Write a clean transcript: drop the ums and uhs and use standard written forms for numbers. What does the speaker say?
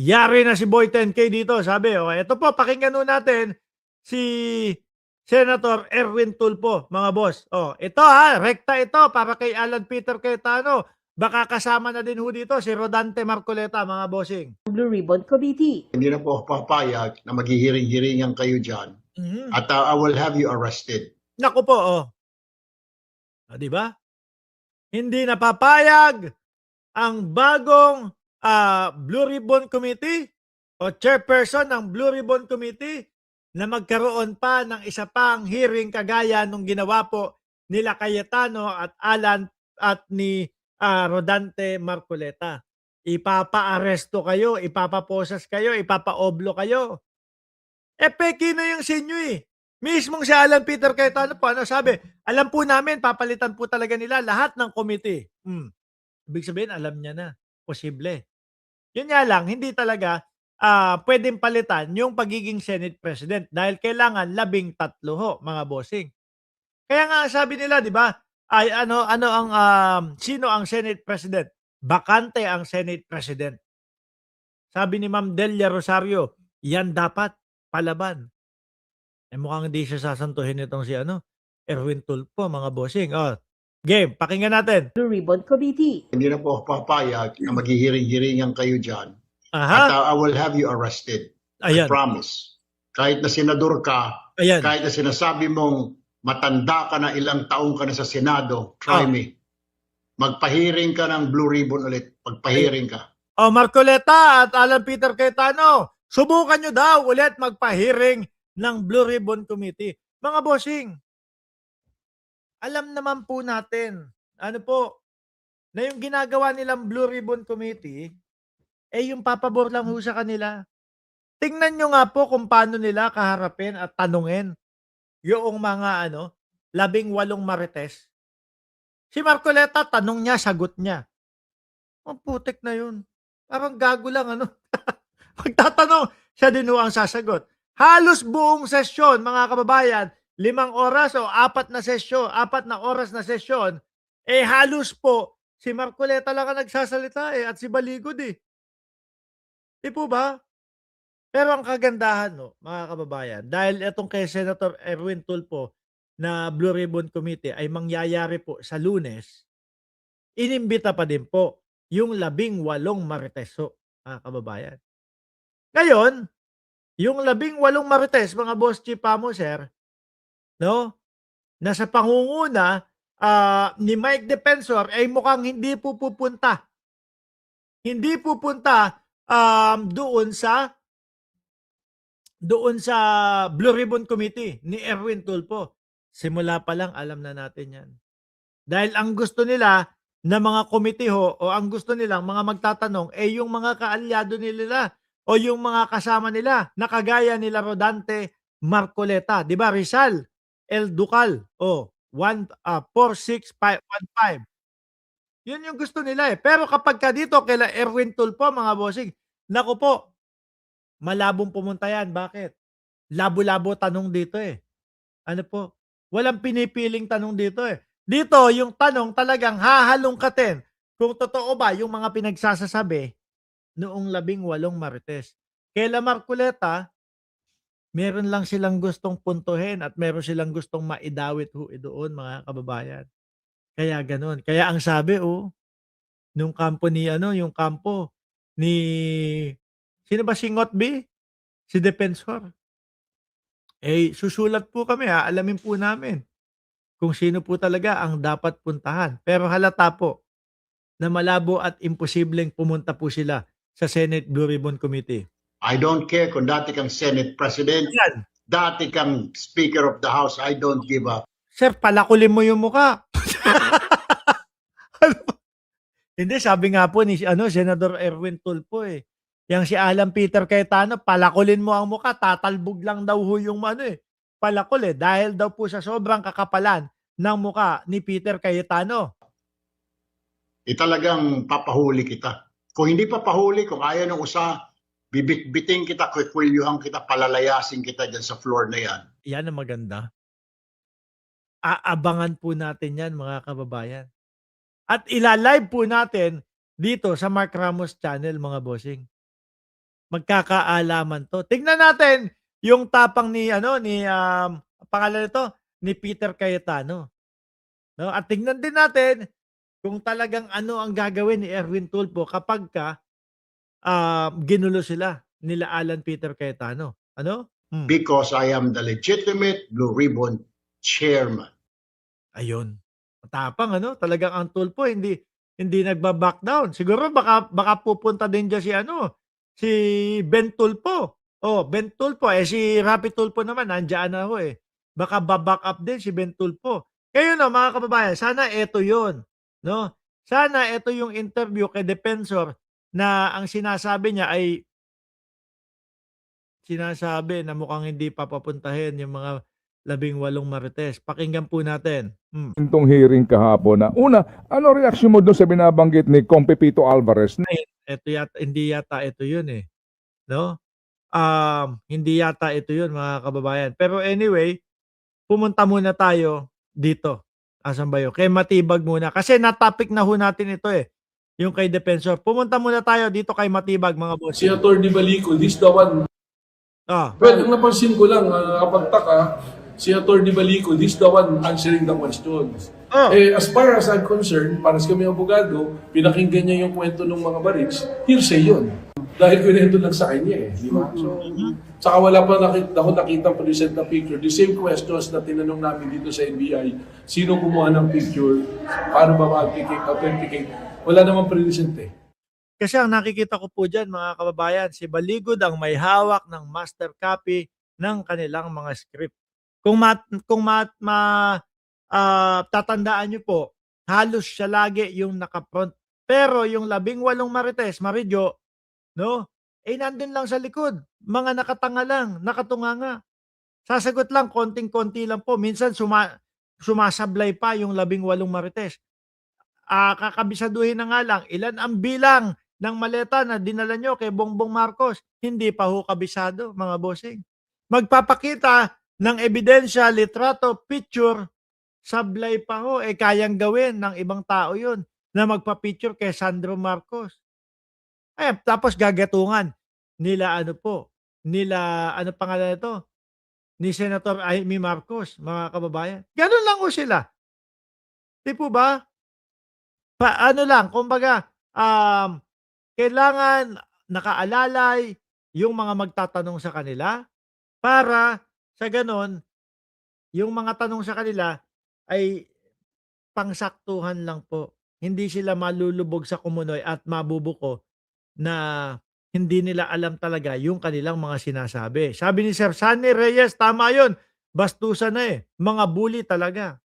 Yari na si Boy 10K dito, sabi, oh, ito po, pakinggan nun natin si Senator Erwin Tulfo, mga boss. Oh, ito ha, rekta ito para kay Alan Peter Cayetano. Baka kasama na din ho dito si Rodante Marcoleta, mga bossing. Blue Ribbon Committee. Hindi na po ako papayag na maghihiring-hiringan kayo dyan at I will have you arrested. Naku po, oh. Di ba? Hindi napapayag ang bagong Blue Ribbon Committee o chairperson ng Blue Ribbon Committee na magkaroon pa ng isa pang hearing kagaya nung ginawa po nila Cayetano at Alan at ni Rodante Marcoleta. Ipapa-aresto kayo, ipapaposas kayo, ipapaoblo kayo. Peki na yung sinyo eh. Mismong si Alan Peter Cayetano po, ano sabi? Alam po namin, papalitan po talaga nila lahat ng committee. Ibig sabihin, alam niya na. Posible. Yun nga lang, hindi talaga pwedeng palitan yung pagiging Senate President dahil kailangan 13 ho, mga bossing. Kaya nga sabi nila, di ba, ay sino ang Senate President? Bakante ang Senate President. Sabi ni Ma'am Delia Rosario, yan dapat palaban. Mukhang hindi siya sasantuhin itong si Erwin Tulfo, mga bossing. Oh, game, pakinggan natin. Blue Ribbon Committee. Hindi na po ako papayag na maghihiring-hiringan kayo dyan Aha. at I will have you arrested. Ayan. I promise. Kahit na senador ka, Ayan. kahit na sinasabi mong matanda ka na, ilang taong ka na sa Senado, try me. Magpahiring ka ng Blue Ribbon ulit. Magpahiring ka. Oh, Marcoleta at Alan Peter Cayetano, subukan nyo daw ulit magpahiring ng Blue Ribbon Committee. Mga bossing, alam naman po natin, na yung ginagawa nilang Blue Ribbon Committee, yung papabor lang ho sa kanila. Tingnan nyo nga po kung paano nila kaharapin at tanungin yung mga 18 marites. Si Marcoleta, tanong niya, sagot niya. Ang putik na yun. Parang gago lang, Magtatanong, siya din ho ang sasagot. Halos buong sesyon, mga kababayan, 5 oras o 4 na oras na sesyon, halos po, si Marcoleta lang ang nagsasalita at si Baligod eh. Di po ba? Pero ang kagandahan, mga kababayan, dahil itong kay Senator Erwin Tulfo na Blue Ribbon Committee ay mangyayari po sa Lunes, inimbita pa din po yung 18 marites, mga kababayan. Ngayon, yung 18 marites, mga boss chief mo, sir, nasa pangunguna ni Mike Defensor ay mukhang hindi po pupunta. Hindi pupunta doon sa Blue Ribbon Committee ni Erwin Tulfo. Simula pa lang alam na natin yan. Dahil ang gusto nila na mga committee o ang gusto nilang mga magtatanong yung mga kaalyado nila o yung mga kasama nila na kagaya nila Rodante Marcoleta, 'di ba? Rizal, El Ducal, 46515. Yun yung gusto nila Pero kapag ka dito kila Erwin Tulfo, mga bossing, naku po, malabong pumunta yan. Bakit? Labo-labo tanong dito Ano po? Walang pinipiling tanong dito Dito, yung tanong talagang hahalongkatin kung totoo ba yung mga pinagsasasabi noong 18 marites. Kaila Marcoleta, meron lang silang gustong puntuhin at meron silang gustong maidawit doon, mga kababayan. Kaya ganun. Kaya ang sabi, nung kampo ni yung kampo ni sino ba si Ngotby? Si Defensor. Susulat po kami, alamin po namin kung sino po talaga ang dapat puntahan. Pero halata po na malabo at imposibleng pumunta po sila sa Senate Blue Ribbon Committee. I don't care kung dati kang Senate President, Yan. dati kang Speaker of the House, I don't give up. Sir, palakulin mo yung mukha. Hindi, sabi nga po ni Senador Erwin Tulfo Yang si Alan Peter Cayetano, palakulin mo ang mukha, tatalbog lang daw ho yung palakol dahil daw po sa sobrang kakapalan ng mukha ni Peter Cayetano. Talagang papahuli kita. Kung hindi papahuli, kung ayaw ng usa, bibit-biting kita, kwikwilyohan kita, palalayasin kita dyan sa floor na yan. Yan ang maganda. Aabangan po natin yan, mga kababayan. At ilalive po natin dito sa Mark Ramos channel, mga bossing. magkakaalaman 'to. Tignan natin yung tapang ni ano, ni, pangalan nito, ni Peter Cayetano, 'no? At tignan din natin kung talagang ano ang gagawin ni Erwin Tulfo kapagka, ginulo sila nila Alan Peter Cayetano. Ano? because I am the legitimate Blue Ribbon chairman. Ayun. Matapang ano, talagang ang Tulfo hindi nagba-back down. Siguro baka pupunta din diyan si ano, si Ben Tulfo. Oh, Ben Tulfo, si Rapi Tulfo naman nandiyan na ho, eh. Baka ba-back up din si Ben Tulfo. Kaya 'no, mga kababayan, sana eto 'yon, 'no? Sana eto yung interview kay Defensor na ang sinasabi niya ay sinasabi na mukhang hindi papapuntahin yung mga 18 marites. Pakinggan po natin. Itong hearing kahapon na una, ano reaksyon mo doon sa binabanggit ni Kong Pepito Alvarez? Hindi yata ito yun eh. No? Hindi yata ito yun mga kababayan. Pero anyway, pumunta muna tayo dito. Asan ba yun? Kay Matibag muna. Kasi na-topic na ho natin ito eh. Yung kay Defensor. Pumunta muna tayo dito kay Matibag mga boss. Si Atty. Balicol, this the one. Ah, Well, ang napansin ko lang, kapagtaka, si Atty. Balicol, this the one answering the questions. Oh. As far as I'm concerned, para sa kami abogado, pinakinggan niya yung kwento ng mga barits, hearsay yun. Dahil kwento lang sa kanya eh, di ba? So, saka wala pa ako nakita present na picture. The same questions na tinanong namin dito sa NBI, sino kumuha ng picture, paano ba ma-authenticate, wala namang present eh. Kasi ang nakikita ko po dyan mga kababayan, si Baligod ang may hawak ng master copy ng kanilang mga script. Kung tatandaan nyo po, halos siya lagi yung nakapront. Pero yung 18 marites, Maridyo, no? Nandun lang sa likod. Mga nakatanga lang, nakatunganga. Sasagot lang, konting-konti lang po. Minsan sumasablay pa yung 18 marites. Kakabisaduhin na nga lang, ilan ang bilang ng maleta na dinala nyo kay Bongbong Marcos? Hindi pa ho kabisado, mga bossing. Magpapakita ng ebidensya, litrato, picture, sablay pa ho, kayang gawin ng ibang tao yun na magpa-picture kay Sandro Marcos. Tapos gagatungan nila nila pangalan nito? Ni Senator Amy Marcos, mga kababayan. Ganun lang ho sila. Di po ba? Paano lang, kumbaga, kailangan nakaalalay yung mga magtatanong sa kanila para sa ganon, yung mga tanong sa kanila ay pangsaktuhan lang po. Hindi sila malulubog sa kumunoy at mabubuko na hindi nila alam talaga yung kanilang mga sinasabi. Sabi ni Sir Sunny Reyes, tama yun. Bastusan na eh. Mga bully talaga.